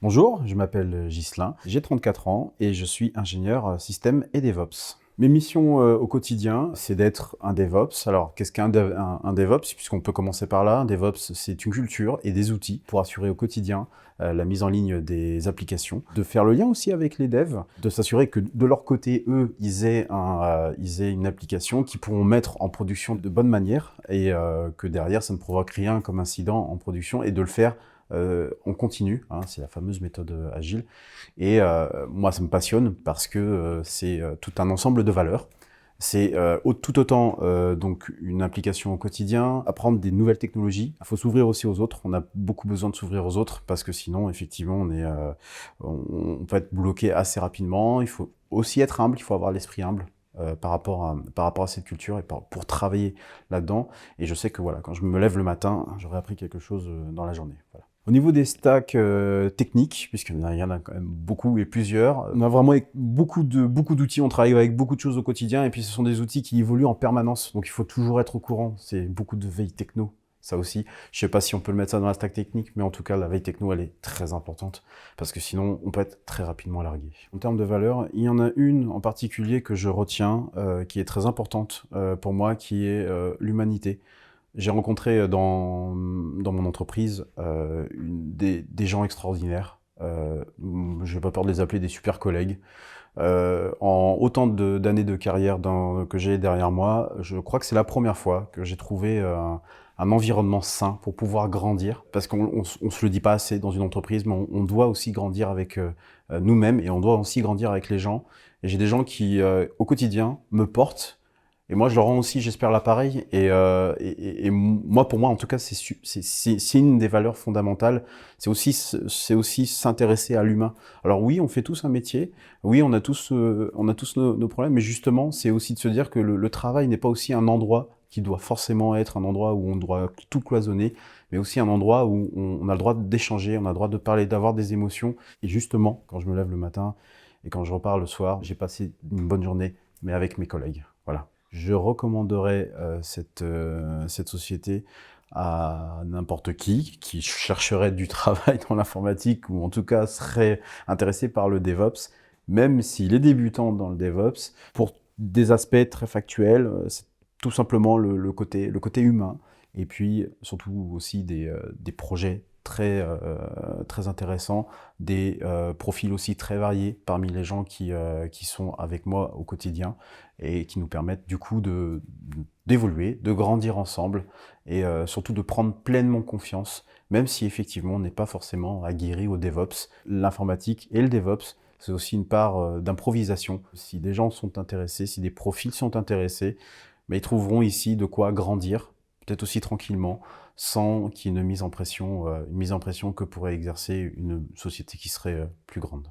Bonjour, je m'appelle Ghislain, j'ai 34 ans et je suis ingénieur système et DevOps. Mes missions au quotidien, c'est d'être un DevOps. Alors, qu'est-ce qu'un un DevOps? Puisqu'on peut commencer par là. Un DevOps, c'est une culture et des outils pour assurer au quotidien la mise en ligne des applications, de faire le lien aussi avec les devs, de s'assurer que de leur côté, eux, ils aient une application qu'ils pourront mettre en production de bonne manière et que derrière, ça ne provoque rien comme incident en production et de le faire on continue, hein, c'est la fameuse méthode agile. Et moi, ça me passionne parce que c'est tout un ensemble de valeurs. C'est tout autant donc une implication au quotidien, apprendre des nouvelles technologies. Il faut s'ouvrir aussi aux autres. On a beaucoup besoin de s'ouvrir aux autres parce que sinon, effectivement, on peut être bloqué assez rapidement. Il faut aussi être humble, il faut avoir l'esprit humble. Par rapport à cette culture et pour travailler là-dedans. Et je sais que voilà, quand je me lève le matin, j'aurai appris quelque chose dans la journée. Voilà. Au niveau des stacks techniques, puisqu'il y en a quand même beaucoup et plusieurs, on a vraiment beaucoup d'outils, on travaille avec beaucoup de choses au quotidien, et puis ce sont des outils qui évoluent en permanence, donc il faut toujours être au courant. C'est beaucoup de veille techno, ça aussi. Je sais pas si on peut le mettre ça dans la stack technique, mais en tout cas, la veille techno, elle est très importante, parce que sinon, on peut être très rapidement largué. En termes de valeur, il y en a une en particulier que je retiens, qui est très importante pour moi, qui est l'humanité. J'ai rencontré dans mon entreprise des gens extraordinaires. Je n'ai pas peur de les appeler des super collègues. En autant d'années de carrière que j'ai derrière moi, je crois que c'est la première fois que j'ai trouvé un environnement sain pour pouvoir grandir. Parce qu'on se le dit pas assez dans une entreprise, mais on doit aussi grandir avec nous-mêmes et on doit aussi grandir avec les gens. Et j'ai des gens qui, au quotidien, me portent. Et moi, je leur rends aussi, j'espère, l'appareil. Et moi, pour moi, en tout cas, c'est une des valeurs fondamentales. C'est aussi s'intéresser à l'humain. Alors oui, on fait tous un métier. Oui, on a tous nos problèmes. Mais justement, c'est aussi de se dire que le travail n'est pas aussi un endroit qui doit forcément être un endroit où on doit tout cloisonner, mais aussi un endroit où on a le droit d'échanger, on a le droit de parler, d'avoir des émotions. Et justement, quand je me lève le matin et quand je repars le soir, j'ai passé une bonne journée, mais avec mes collègues. Voilà. Je recommanderais cette société à n'importe qui chercherait du travail dans l'informatique ou en tout cas serait intéressé par le DevOps, même s'il est débutant dans le DevOps, pour des aspects très factuels, c'est tout simplement le côté humain et puis surtout aussi des projets très intéressants, des profils aussi très variés parmi les gens qui sont avec moi au quotidien et qui nous permettent du coup d'évoluer, de grandir ensemble et surtout de prendre pleinement confiance, même si effectivement on n'est pas forcément aguerri au DevOps. L'informatique et le DevOps, c'est aussi une part d'improvisation. Si des gens sont intéressés, si des profils sont intéressés, mais ils trouveront ici de quoi grandir, peut-être aussi tranquillement, sans qu'il y ait une mise en pression que pourrait exercer une société qui serait plus grande.